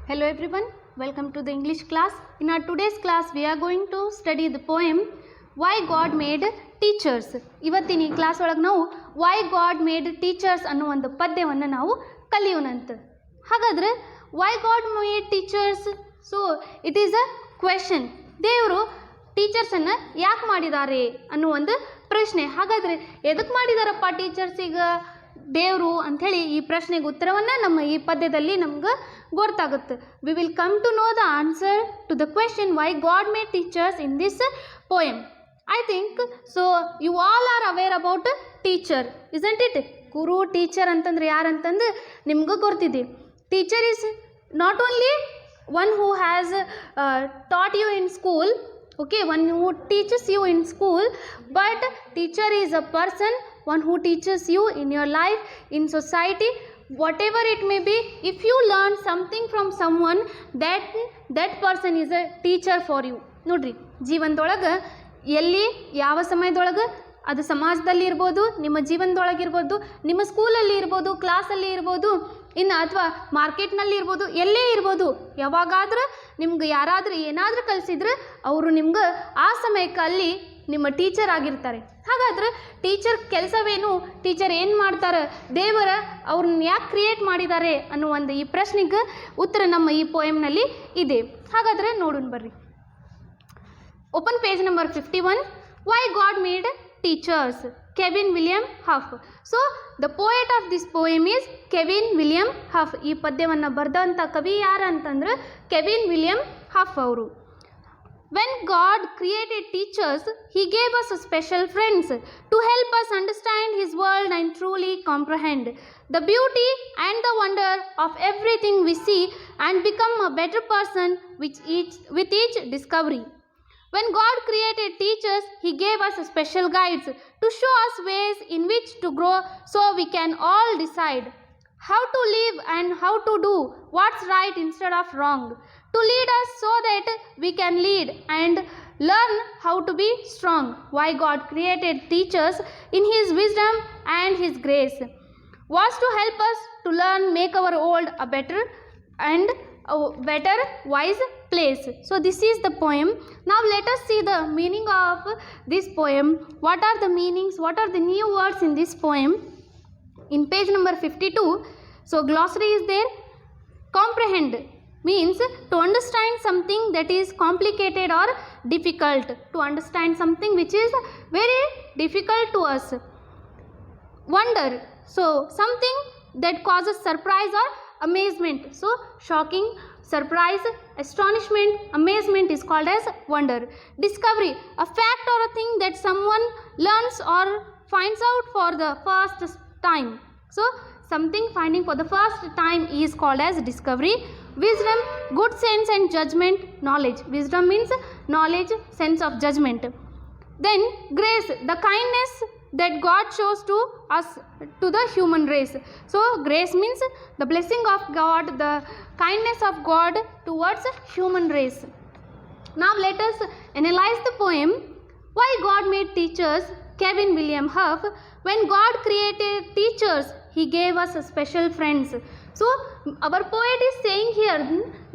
Hello everyone, welcome to the English class. In our today's class we are going to study the poem Why God Made Teachers. ಇವತ್ತಿನ ಈ class ಒಳಗೆ ನಾವು Why God Made Teachers ಅನ್ನೋ ಒಂದು ಪದ್ಯವನ್ನು ನಾವು ಕಲಿಯೋಣಂತ. ಹಾಗಾದ್ರೆ Why God Made Teachers? So it is a question. ದೇವರು ಟೀಚರ್ಸನ್ನು ಯಾಕೆ ಮಾಡಿದ್ದಾರೆ ಅನ್ನೋ ಒಂದು ಪ್ರಶ್ನೆ. ಹಾಗಾದರೆ ಎದಕ್ಕೆ ಮಾಡಿದಾರಪ್ಪ ಟೀಚರ್ಸಿಗೆ ದೇವರು ಅಂಥೇಳಿ ಈ ಪ್ರಶ್ನೆಗೆ ಉತ್ತರವನ್ನು ನಮ್ಮ ಈ ಪದ್ಯದಲ್ಲಿ ನಮ್ಗೆ ಗೊತ್ತಾಗುತ್ತೆ. We will come to know the answer to the question why God made teachers in this poem. I think so you all are aware about teacher, isn't it? ಗುರು ಟೀಚರ್ ಅಂತಂದ್ರೆ ಯಾರಂತಂದು ನಿಮ್ಗೆ ಗೊತ್ತಿದೆ. Teacher is not only one who has taught you in school, okay, one who teaches you in school, but teacher is a person, one who teaches you in your life, in society, whatever it may be. If you learn something from someone, that person is a teacher for you. ನೋಡ್ರಿ, ಜೀವನದೊಳಗೆ ಎಲ್ಲಿ ಯಾವ ಸಮಯದೊಳಗೆ ಅದು ಸಮಾಜದಲ್ಲಿ ಇರ್ಬೋದು, ನಿಮ್ಮ ಜೀವನದೊಳಗಿರ್ಬೋದು, ನಿಮ್ಮ ಸ್ಕೂಲಲ್ಲಿ ಇರ್ಬೋದು, ಕ್ಲಾಸಲ್ಲಿ ಇರ್ಬೋದು, ಇನ್ನು ಅಥವಾ ಮಾರ್ಕೆಟ್ನಲ್ಲಿ ಇರ್ಬೋದು, ಎಲ್ಲೇ ಇರ್ಬೋದು, ಯಾವಾಗಾದ್ರೂ ನಿಮ್ಗೆ ಯಾರಾದರೂ ಏನಾದರೂ ಕಲಿಸಿದ್ರೆ ಅವರು ನಿಮ್ಗೆ ಆ ಸಮಯಕ್ಕೆ ಅಲ್ಲಿ ನಿಮ್ಮ ಟೀಚರ್ ಆಗಿರ್ತಾರೆ. ಹಾಗಾದ್ರೆ ಟೀಚರ್ ಕೆಲಸವೇನು, ಟೀಚರ್ ಏನು ಮಾಡ್ತಾರೆ, ದೇವರ ಅವ್ರನ್ನ ಯಾಕೆ ಕ್ರಿಯೇಟ್ ಮಾಡಿದ್ದಾರೆ ಅನ್ನೋ ಒಂದು ಈ ಪ್ರಶ್ನೆಗೆ ಉತ್ತರ ನಮ್ಮ ಈ ಪೋಯಮ್ನಲ್ಲಿ ಇದೆ. ಹಾಗಾದರೆ ನೋಡೋಣ ಬರ್ರಿ. Open page number 51. Why God Made Teachers, Kevin William Huff. So the poet of this poem is Kevin William Huff. ಈ ಪದ್ಯವನ್ನು ಬರೆದಂಥ ಕವಿ ಯಾರು ಅಂತಂದ್ರೆ ಕೆವಿನ್ ವಿಲಿಯಂ ಹಫ್ ಅವರು. When God created teachers, He gave us special friends to help us understand His world and truly comprehend the beauty and the wonder of everything we see and become a better person with each discovery. When God created teachers, He gave us special guides to show us ways in which to grow so we can all decide how to live and how to do what's right instead of wrong, to lead us so that we can lead and learn how to be strong. Why God created teachers in His wisdom and His grace was to help us to learn, make our world a better and a better wise place. So this is the poem. Now let us see the meaning of this poem. What are the meanings, what are the new words in this poem? In page number 52, so glossary is there. Comprehend means to understand something that is complicated or difficult, to understand something which is very difficult to us. Wonder, so something that causes surprise or amazement. So shocking, surprise, astonishment, amazement is called as wonder. Discovery, a fact or a thing that someone learns or finds out for the first time. So something finding for the first time is called as discovery. Wisdom, good sense and judgment, knowledge. Wisdom means knowledge, sense of judgment. Then grace, the kindness that God shows to us, to the human race. So grace means the blessing of God, the kindness of God towards human race. Now let us analyze the poem Why God Made Teachers, Kevin William Huff. When God created teachers, He gave us special friends. So our poet is saying here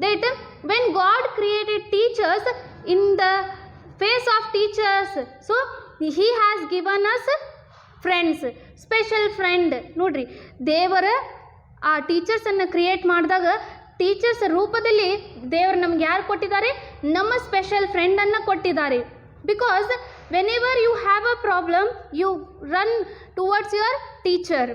that when God created teachers, in the face of teachers, so He has given us friends, special friend. ನೋಡ್ರಿ, ದೇವರ ಆ ಟೀಚರ್ಸನ್ನು create ಮಾಡಿದಾಗ teachers ರೂಪದಲ್ಲಿ ದೇವರು ನಮ್ಗೆ ಯಾರು ಕೊಟ್ಟಿದ್ದಾರೆ? ನಮ್ಮ ಸ್ಪೆಷಲ್ ಫ್ರೆಂಡನ್ನು ಕೊಟ್ಟಿದ್ದಾರೆ. Because whenever you have a problem, you run towards your teacher.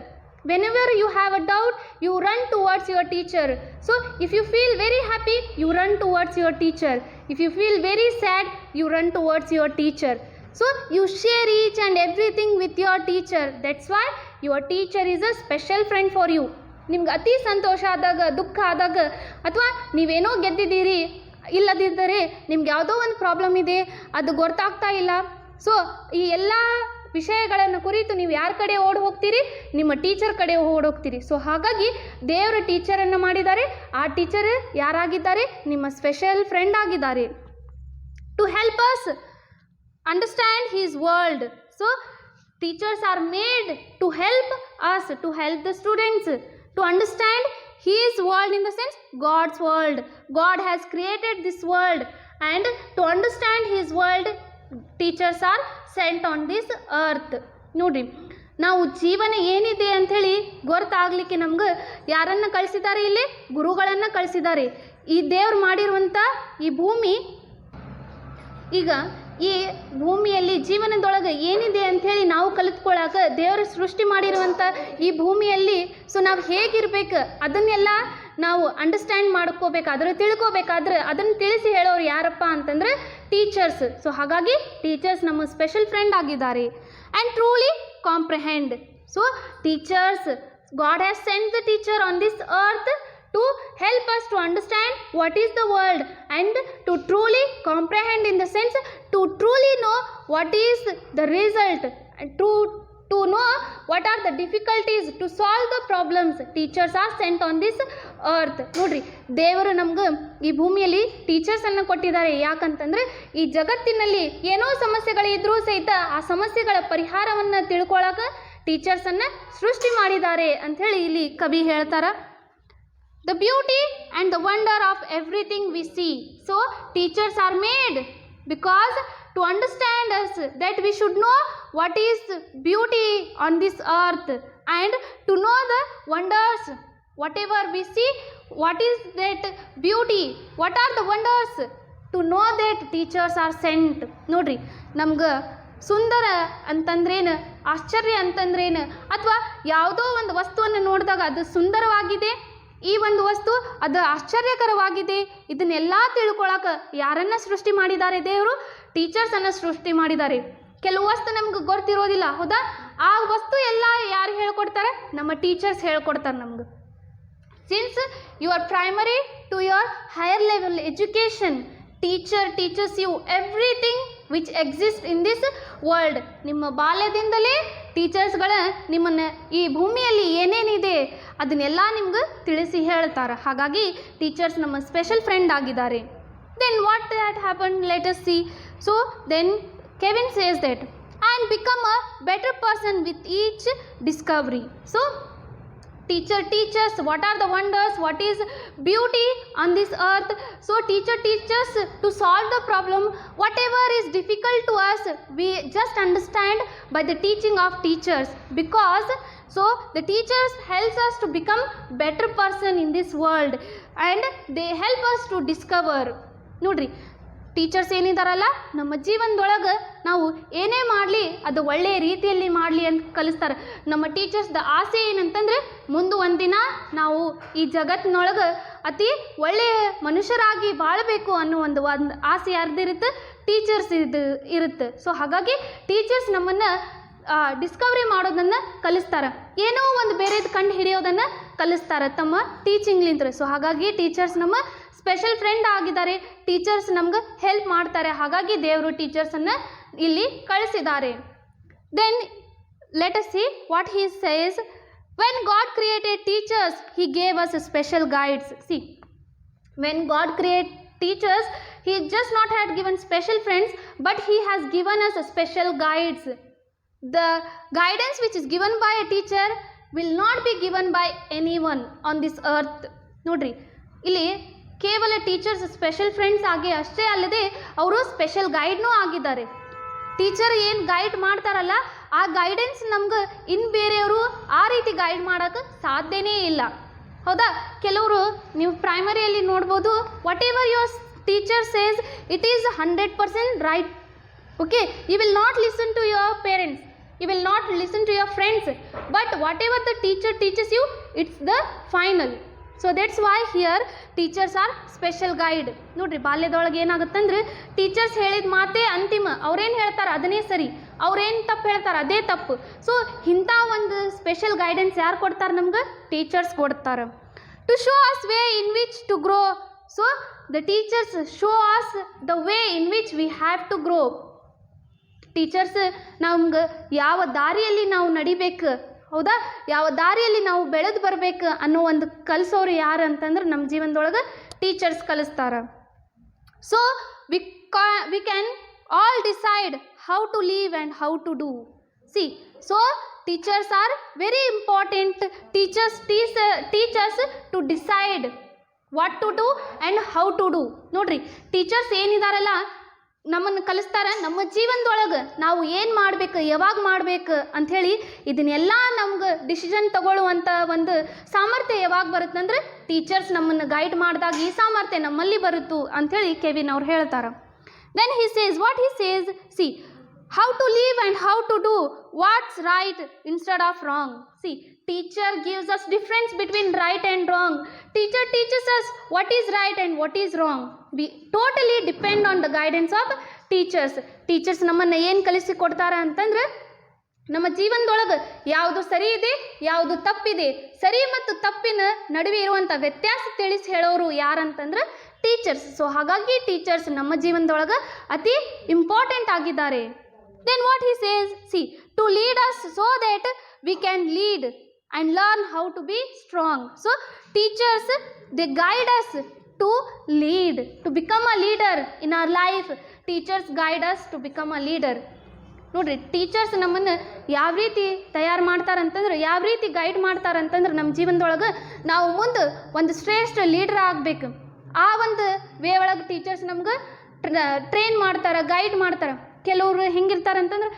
Whenever you have a doubt, you run towards your teacher. So if you feel very happy, you run towards your teacher. If you feel very sad, you run towards your teacher. So you share each and everything with your teacher. That's why your teacher is a special friend for you. ನಿಮ್ಗೆ ಅತಿ ಸಂತೋಷ ಆದಾಗ, ದುಃಖ ಆದಾಗ, ಅಥವಾ ನೀವೇನೋ ಗೆದ್ದಿದ್ದೀರಿ, ಇಲ್ಲದಿದ್ದರೆ ನಿಮ್ಗೆ ಯಾವುದೋ ಒಂದು ಪ್ರಾಬ್ಲಮ್ ಇದೆ, ಅದು ಗೊತ್ತಾಗ್ತಾ ಇಲ್ಲ. ಸೊ ಈ ಎಲ್ಲ ವಿಷಯಗಳನ್ನು ಕುರಿತು ನೀವು ಯಾರ ಕಡೆ ಓಡಿ ಹೋಗ್ತೀರಿ? ನಿಮ್ಮ ಟೀಚರ್ ಕಡೆ ಓಡಿ ಹೋಗ್ತೀರಿ. ಸೊ ಹಾಗಾಗಿ ದೇವರು ಟೀಚರನ್ನು ಮಾಡಿದ್ದಾರೆ. ಆ ಟೀಚರ್ ಯಾರಾಗಿದ್ದಾರೆ? ನಿಮ್ಮ ಸ್ಪೆಷಲ್ ಫ್ರೆಂಡ್ ಆಗಿದ್ದಾರೆ. To help us understand His world. So teachers are made to help us, to help the students to understand His world in the sense God's world. God has created this world, and to understand His world, teachers are sent on this earth. ನೋಡ್ರಿ, ನಾವು ಜೀವನ ಏನಿದೆ ಅಂಥೇಳಿ ಗೊತ್ತಾಗಲಿಕ್ಕೆ ನಮ್ಗೆ ಯಾರನ್ನು ಕಳಿಸಿದ್ದಾರೆ? ಇಲ್ಲಿ ಗುರುಗಳನ್ನು ಕಳಿಸಿದ್ದಾರೆ. ಈ ದೇವ್ರು ಮಾಡಿರುವಂಥ ಈ ಭೂಮಿ, ಈಗ ಈ ಭೂಮಿಯಲ್ಲಿ ಜೀವನದೊಳಗೆ ಏನಿದೆ ಅಂಥೇಳಿ ನಾವು ಕಲಿತ್ಕೊಳ್ಳಾಕ ದೇವರು ಸೃಷ್ಟಿ ಮಾಡಿರುವಂಥ ಈ ಭೂಮಿಯಲ್ಲಿ ಸೊ ನಾವು ಹೇಗಿರ್ಬೇಕು ಅದನ್ನೆಲ್ಲ ನಾವು ಅಂಡರ್ಸ್ಟ್ಯಾಂಡ್ ಮಾಡ್ಕೋಬೇಕು, ಅದರ ತಿಳ್ಕೊಬೇಕಾದ್ರೆ ಅದನ್ನು ತಿಳಿಸಿ ಹೇಳೋರು ಯಾರಪ್ಪ ಅಂತಂದ್ರೆ ಟೀಚರ್ಸ್. ಸೊ ಹಾಗಾಗಿ ಟೀಚರ್ಸ್ ನಮ್ಮ ಸ್ಪೆಷಲ್ ಫ್ರೆಂಡ್ ಆಗಿದ್ದಾರೆ. And truly comprehend. So teachers, God has sent the teacher on this earth to help us to understand what is the world and to truly comprehend, in the sense to truly know what is the result, to know what are the difficulties, to solve the problems. Teachers are sent on this earth. ನೋಡ್ರಿ, ದೇವರು ನಮ್ಗೆ ಈ ಭೂಮಿಯಲ್ಲಿ ಟೀಚರ್ಸನ್ನು ಕೊಟ್ಟಿದ್ದಾರೆ. ಯಾಕಂತಂದ್ರೆ ಈ ಜಗತ್ತಿನಲ್ಲಿ ಏನೋ ಸಮಸ್ಯೆಗಳಿದ್ರೂ ಸಹಿತ ಆ ಸಮಸ್ಯೆಗಳ ಪರಿಹಾರವನ್ನು ತಿಳ್ಕೊಳ್ಳೋಕೆ ಟೀಚರ್ಸನ್ನು ಸೃಷ್ಟಿ ಮಾಡಿದ್ದಾರೆ ಅಂಥೇಳಿ ಇಲ್ಲಿ ಕವಿ ಹೇಳ್ತಾರೆ. The beauty and the wonder of everything we see. So teachers are made because to understand us, that we should know what is beauty on this earth, and to know the wonders. Whatever we see, what is that beauty, what are the wonders, to know that teachers are sent. ನೋಡ್ರಿ, ನಮ್ಗೆ ಸುಂದರ ಅಂತಂದ್ರೇನು, ಆಶ್ಚರ್ಯ ಅಂತಂದ್ರೇನು, ಅಥವಾ ಯಾವುದೋ ಒಂದು ವಸ್ತುವನ್ನು ನೋಡಿದಾಗ ಅದು ಸುಂದರವಾಗಿದೆ, ಈ ಒಂದು ವಸ್ತು ಅದು ಆಶ್ಚರ್ಯಕರವಾಗಿದೆ, ಇದನ್ನೆಲ್ಲ ತಿಳ್ಕೊಳಕ್ಕೆ ಯಾರನ್ನ ಸೃಷ್ಟಿ ಮಾಡಿದ್ದಾರೆ? ದೇವರು ಟೀಚರ್ಸನ್ನು ಸೃಷ್ಟಿ ಮಾಡಿದ್ದಾರೆ. ಕೆಲವು ವಸ್ತು ನಮ್ಗೆ ಗೊತ್ತಿರೋದಿಲ್ಲ, ಹೌದಾ? ಆ ವಸ್ತು ಎಲ್ಲ ಯಾರು ಹೇಳ್ಕೊಡ್ತಾರೆ? ನಮ್ಮ ಟೀಚರ್ಸ್ ಹೇಳ್ಕೊಡ್ತಾರೆ ನಮ್ಗೆ. Since your primary to your higher level education, teacher teachers you everything which exist in this world. ನಿಮ್ಮ ಬಾಲ್ಯದಿಂದಲೇ ಟೀಚರ್ಸ್ಗಳ ನಿಮ್ಮನ್ನು ಈ ಭೂಮಿಯಲ್ಲಿ ಏನೇನಿದೆ ಅದನ್ನೆಲ್ಲ ನಿಮ್ಗೆ ತಿಳಿಸಿ ಹೇಳ್ತಾರೆ. ಹಾಗಾಗಿ ಟೀಚರ್ಸ್ ನಮ್ಮ ಸ್ಪೆಷಲ್ ಫ್ರೆಂಡ್ ಆಗಿದ್ದಾರೆ. Then what that happen, let us see. So then Kevin says that and become a better person with each discovery. So teacher teaches what are the wonders, what is beauty on this earth. So teacher teaches to solve the problem. Whatever is difficult to us, we just understand by the teaching of teachers, because so the teachers helps us to become better person in this world, and they help us to discover. ನೋಡ್ರಿ, teachers ಏನಿದಾರಲ್ಲ, ನಮ್ಮ ಜೀವನದೊಳಗೆ ನಾವು ಏನೇ ಮಾಡಲಿ ಅದು ಒಳ್ಳೆಯ ರೀತಿಯಲ್ಲಿ ಮಾಡಲಿ ಅಂತ ಕಲಿಸ್ತಾರೆ. ನಮ್ಮ ಟೀಚರ್ಸ್ದ ಆಸೆ ಏನಂತಂದರೆ ಮುಂದೆ ಒಂದಿನ ನಾವು ಈ ಜಗತ್ತಿನೊಳಗೆ ಅತಿ ಒಳ್ಳೆಯ ಮನುಷ್ಯರಾಗಿ ಬಾಳಬೇಕು ಅನ್ನೋ ಒಂದು ಆಸೆ ಯಾರ್ದಿರುತ್ತೆ? ಟೀಚರ್ಸ್ ಇರುತ್ತೆ. ಸೊ ಹಾಗಾಗಿ ಟೀಚರ್ಸ್ ನಮ್ಮನ್ನು ಡಿಸ್ಕವರಿ ಮಾಡೋದನ್ನು ಕಲಿಸ್ತಾರೆ, ಏನೋ ಒಂದು ಬೇರೆದು ಕಂಡು ಹಿಡಿಯೋದನ್ನು ಕಲಿಸ್ತಾರೆ ತಮ್ಮ ಟೀಚಿಂಗ್ಲಿಂದ. ಸೊ ಹಾಗಾಗಿ ಟೀಚರ್ಸ್ ನಮ್ಮ ಸ್ಪೆಷಲ್ ಫ್ರೆಂಡ್ ಆಗಿದ್ದಾರೆ. ಟೀಚರ್ಸ್ ನಮ್ಗೆ ಹೆಲ್ಪ್ ಮಾಡ್ತಾರೆ. ಹಾಗಾಗಿ ದೇವರು ಟೀಚರ್ಸನ್ನು ಇಲ್ಲಿ ಕಳಿಸಿದ್ದಾರೆ. Then let us see what he says. When God created teachers, he gave us special guides. See, when God create teachers, he just not had given special friends, but he has given us a special guides. The guidance which is given by a teacher will not be given by anyone on this earth. ನೋಡ್ರಿ, ಇಲ್ಲಿ ಕೇವಲ teachers special friends ಆಗಿ ಅಷ್ಟೇ ಅಲ್ಲದೆ ಅವರು special ಗೈಡ್ನೂ ಆಗಿದ್ದಾರೆ. Teacher ಏನು guide ಮಾಡ್ತಾರಲ್ಲ, ಆ ಗೈಡೆನ್ಸ್ ನಮ್ಗೆ ಇನ್ನು ಬೇರೆಯವರು ಆ ರೀತಿ ಗೈಡ್ ಮಾಡೋಕ್ಕೆ ಸಾಧ್ಯನೇ ಇಲ್ಲ, ಹೌದಾ? ಕೆಲವರು ನೀವು ಪ್ರೈಮರಿಯಲ್ಲಿ ನೋಡ್ಬೋದು, what ever your teacher says it is 100% right. Okay, you will not listen to your parents, you will not listen to your friends, but whatever the teacher teaches you, it's the final. So that's why here teachers are special guide. ನೋಡ್ರಿ, ಬಾಲ್ಯದೊಳಗೆ ಏನಾಗುತ್ತಂದ್ರೆ teachers ಹೇಳಿದ ಮಾತೇ ಅಂತಿಮ, ಅವ್ರೇನು ಹೇಳ್ತಾರೆ ಅದನ್ನೇ ಸರಿ, ಅವ್ರೇನು ತಪ್ಪು ಹೇಳ್ತಾರೆ ಅದೇ ತಪ್ಪು. ಸೊ ಇಂಥ ಒಂದು ಸ್ಪೆಷಲ್ ಗೈಡೆನ್ಸ್ ಯಾರು ಕೊಡ್ತಾರೆ? ನಮ್ಗೆ ಟೀಚರ್ಸ್ ಕೊಡ್ತಾರೆ. To show us way in which to grow. So the teachers show us the way in which we have to grow. Teachers ನಮ್ಗೆ ಯಾವ ದಾರಿಯಲ್ಲಿ ನಾವು ನಡಿಬೇಕು, ಹೌದಾ, ಯಾವ ದಾರಿಯಲ್ಲಿ ನಾವು ಬೆಳೆದು ಬರಬೇಕು ಅನ್ನೋ ಒಂದು ಕಲಿಸೋರು ಯಾರು ಅಂತಂದ್ರೆ ನಮ್ಮ ಜೀವನದೊಳಗೆ ಟೀಚರ್ಸ್ ಕಲಿಸ್ತಾರೆ. So we can all decide how to live and how to do. See, so teachers are very important. Teachers teach us to decide what to do and how to do. ನೋಡ್ರಿ, teachers ಏನಿದಾರಲ್ಲ ನಮ್ಮನ್ನು ಕಲಿಸ್ತಾರೆ. ನಮ್ಮ ಜೀವನದೊಳಗೆ ನಾವು ಏನು ಮಾಡಬೇಕು, ಯಾವಾಗ ಮಾಡಬೇಕು ಅಂಥೇಳಿ ಇದನ್ನೆಲ್ಲ ನಮ್ಗೆ ಡಿಸಿಷನ್ ತಗೊಳ್ಳುವಂಥ ಒಂದು ಸಾಮರ್ಥ್ಯ ಯಾವಾಗ ಬರುತ್ತಂದ್ರೆ ಟೀಚರ್ಸ್ ನಮ್ಮನ್ನು ಗೈಡ್ ಮಾಡಿದಾಗ ಈ ಸಾಮರ್ಥ್ಯ ನಮ್ಮಲ್ಲಿ ಬರುತ್ತು ಅಂಥೇಳಿ ಕೆವಿನ್ ಅವ್ರು ಹೇಳ್ತಾರೆ. Then he says, what he says, see, how to live and how to do what's right instead of wrong. See, teacher gives us difference between right and wrong. Teacher teaches us what is right and what is wrong. We totally depend on the guidance of teachers. Teachers ನಮ್ಮನ್ನು ಏನು ಕಲಿಸಿ ಕೊಡ್ತಾರೆ ಅಂತಂದ್ರೆ ನಮ್ಮ ಜೀವನದೊಳಗೆ ಯಾವುದು ಸರಿ ಇದೆ, ಯಾವುದು ತಪ್ಪಿದೆ, ಸರಿ ಮತ್ತು ತಪ್ಪಿನ ನಡುವೆ ಇರುವಂಥ ವ್ಯತ್ಯಾಸ ತಿಳಿಸಿ ಹೇಳೋರು ಯಾರಂತಂದ್ರೆ ಟೀಚರ್ಸ್. ಸೊ ಹಾಗಾಗಿ ಟೀಚರ್ಸ್ ನಮ್ಮ ಜೀವನದೊಳಗೆ ಅತಿ ಇಂಪಾರ್ಟೆಂಟ್ ಆಗಿದ್ದಾರೆ. Then what he says, see, to lead us so that we can lead and learn how to be strong. So teachers, they guide us to lead, to become a leader in our life. Teachers guide us to become a leader. ನೋಡ್ರಿ, teachers ನಮ್ಮನ್ನು ಯಾವ ರೀತಿ ತಯಾರು ಮಾಡ್ತಾರಂತಂದ್ರೆ, ಯಾವ ರೀತಿ guide ಮಾಡ್ತಾರಂತಂದ್ರೆ ನಮ್ಮ ಜೀವನದೊಳಗೆ ನಾವು ಮುಂದೆ ಒಂದು ಶ್ರೇಷ್ಠ ಲೀಡರ್ ಆಗಬೇಕು. ಆ ಒಂದು ವೇ ಒಳಗೆ ಟೀಚರ್ಸ್ ನಮ್ಗೆ ಟ್ರೈನ್ ಮಾಡ್ತಾರೆ, ಗೈಡ್ ಮಾಡ್ತಾರೆ. ಕೆಲವರು ಹೆಂಗಿರ್ತಾರಂತಂದ್ರೆ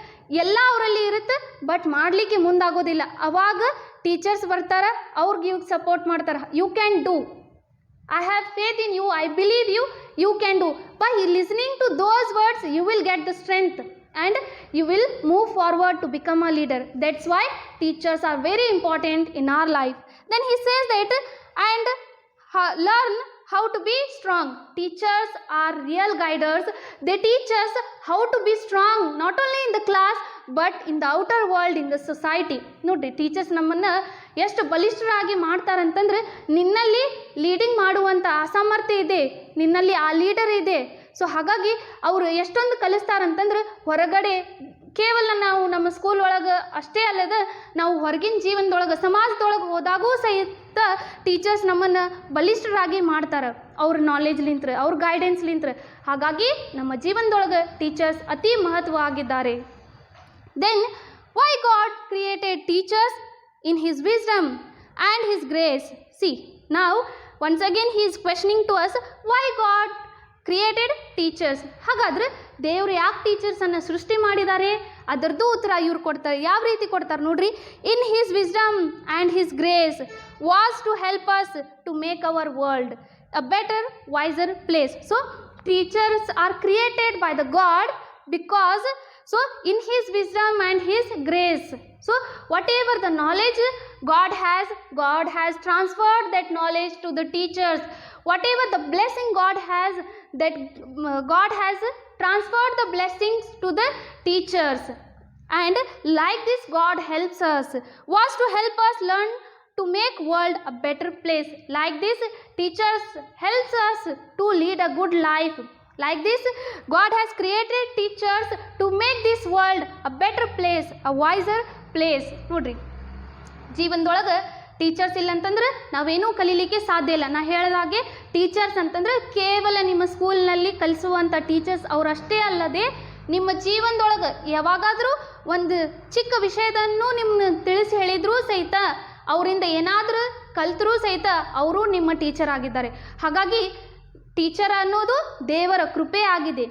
ಎಲ್ಲ ಅವರಲ್ಲಿ ಇರುತ್ತೆ, ಬಟ್ ಮಾಡಲಿಕ್ಕೆ ಮುಂದಾಗೋದಿಲ್ಲ. ಅವಾಗ ಟೀಚರ್ಸ್ ಬರ್ತಾರೆ, ಅವ್ರಿಗೆ ಇವ್ಗೆ ಸಪೋರ್ಟ್ ಮಾಡ್ತಾರೆ. You can do, I have faith in you, I believe you, you can do. By listening to those words, you will get the strength and you will move forward to become a leader. That's why teachers are very important in our life. Then he says that, and learn how to be strong. Teachers are real guiders. They teach us how to be strong, not only in the class but in the outer world, in the society. ನೋಡ್ರಿ, teachers ನಮ್ಮನ್ನು ಎಷ್ಟು ಬಲಿಷ್ಠರಾಗಿ ಮಾಡ್ತಾರಂತಂದ್ರೆ ನಿನ್ನಲ್ಲಿ leading ಮಾಡುವಂಥ ಅಸಾಮರ್ಥ್ಯ ಇದೆ, ನಿನ್ನಲ್ಲಿ ಆ leader ಇದೆ. So ಹಾಗಾಗಿ ಅವರು ಎಷ್ಟೊಂದು ಕಲಿಸ್ತಾರಂತಂದ್ರೆ ಹೊರಗಡೆ ಕೇವಲ ನಾವು ನಮ್ಮ ಸ್ಕೂಲ್ ಒಳಗೆ ಅಷ್ಟೇ ಅಲ್ಲದ ನಾವು ಹೊರಗಿನ ಜೀವನದೊಳಗೆ ಸಮಾಜದೊಳಗೆ ಹೋದಾಗೂ ಸಹಿತ ಟೀಚರ್ಸ್ ನಮ್ಮನ್ನು ಬಲಿಷ್ಠರಾಗಿ ಮಾಡ್ತಾರೆ ಅವ್ರ ನಾಲೆಜ್ಲಿಂತ್ರ, ಅವ್ರ ಗೈಡೆನ್ಸ್ಲಿಂತ್ರ. ಹಾಗಾಗಿ ನಮ್ಮ ಜೀವನದೊಳಗೆ ಟೀಚರ್ಸ್ ಅತಿ ಮಹತ್ವವಾಗಿದ್ದಾರೆ. Then why God created teachers in his wisdom and his grace? See, now once again he is questioning to us, why God created teachers. ಹಾಗಾದ್ರೆ ದೇವರು ಯಾಕೆ ಟೀಚರ್ಸನ್ನು ಸೃಷ್ಟಿ ಮಾಡಿದ್ದಾರೆ, ಅದರದ್ದು ಉತ್ತರ ಇವ್ರು ಕೊಡ್ತಾರೆ. ಯಾವ ರೀತಿ ಕೊಡ್ತಾರೆ ನೋಡ್ರಿ. In his wisdom and his grace was to help us to make our world a better wiser place. So teachers are created by the God because so in his wisdom and his grace, so whatever the knowledge God has transferred that knowledge to the teachers. Whatever the blessing God has, that God has transferred the blessings to the teachers. And like this God helps us, was to help us learn to make world a better place. Like this teachers helps us to lead a good life. Like this God has created teachers to make this world a better place, a wiser place. ನೋಡ್ರಿ, ಜೀವನದೊಳಗೆ teachers ಇಲ್ಲ ಅಂತಂದ್ರೆ ನಾವೇನೂ ಕಲೀಲಿಕ್ಕೆ ಸಾಧ್ಯ ಇಲ್ಲ. ನಾ ಹೇಳಿದಾಗೆ teachers ಅಂತಂದ್ರೆ ಕೇವಲ ನಿಮ್ಮ ಸ್ಕೂಲ್ನಲ್ಲಿ ಕಲಿಸುವಂಥ ಟೀಚರ್ಸ್ ಅವರಷ್ಟೇ ಅಲ್ಲದೆ ನಿಮ್ಮ ಜೀವನದೊಳಗೆ ಯಾವಾಗಾದರೂ ಒಂದು ಚಿಕ್ಕ ವಿಷಯದನ್ನು ನಿಮ್ಮನ್ನ ತಿಳಿಸಿ ಹೇಳಿದರೂ ಸಹಿತ, ಅವರಿಂದ ಏನಾದರೂ ಕಲ್ತರೂ ಸಹಿತ ಅವರು ನಿಮ್ಮ ಟೀಚರ್ ಆಗಿದ್ದಾರೆ. ಹಾಗಾಗಿ ಟೀಚರ್ ಅನ್ನೋದು ದೇವರ ಕೃಪೆ ಆಗಿದೆ,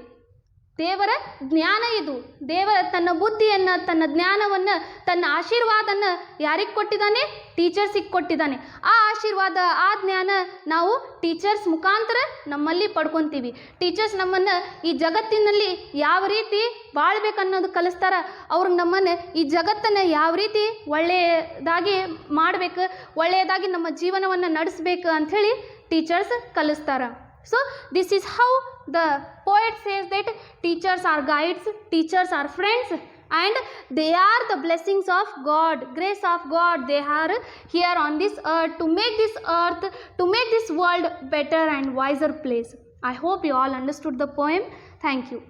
ದೇವರ ಜ್ಞಾನ. ಇದು ದೇವರ ತನ್ನ ಬುದ್ಧಿಯನ್ನು, ತನ್ನ ಜ್ಞಾನವನ್ನು, ತನ್ನ ಆಶೀರ್ವಾದನ ಯಾರಿಗೆ ಕೊಟ್ಟಿದ್ದಾನೆ? ಟೀಚರ್ಸಿಗೆ ಕೊಟ್ಟಿದ್ದಾನೆ. ಆ ಆಶೀರ್ವಾದ, ಆ ಜ್ಞಾನ ನಾವು ಟೀಚರ್ಸ್ ಮುಖಾಂತರ ನಮ್ಮಲ್ಲಿ ಪಡ್ಕೊತೀವಿ. ಟೀಚರ್ಸ್ ನಮ್ಮನ್ನು ಈ ಜಗತ್ತಿನಲ್ಲಿ ಯಾವ ರೀತಿ ಬಾಳ್ಬೇಕನ್ನೋದು ಕಲಿಸ್ತಾರ. ಅವ್ರು ನಮ್ಮನ್ನು ಈ ಜಗತ್ತನ್ನು ಯಾವ ರೀತಿ ಒಳ್ಳೆಯದಾಗಿ ಮಾಡಬೇಕು, ಒಳ್ಳೆಯದಾಗಿ ನಮ್ಮ ಜೀವನವನ್ನು ನಡೆಸಬೇಕು ಅಂಥೇಳಿ teachers ಕಲಿಸ್ತಾರ. So this is how the poet says that teachers are guides, teachers are friends, and they are the blessings of God, grace of God. They are here on this earth to make this world better and wiser place. I hope you all understood the poem. Thank you.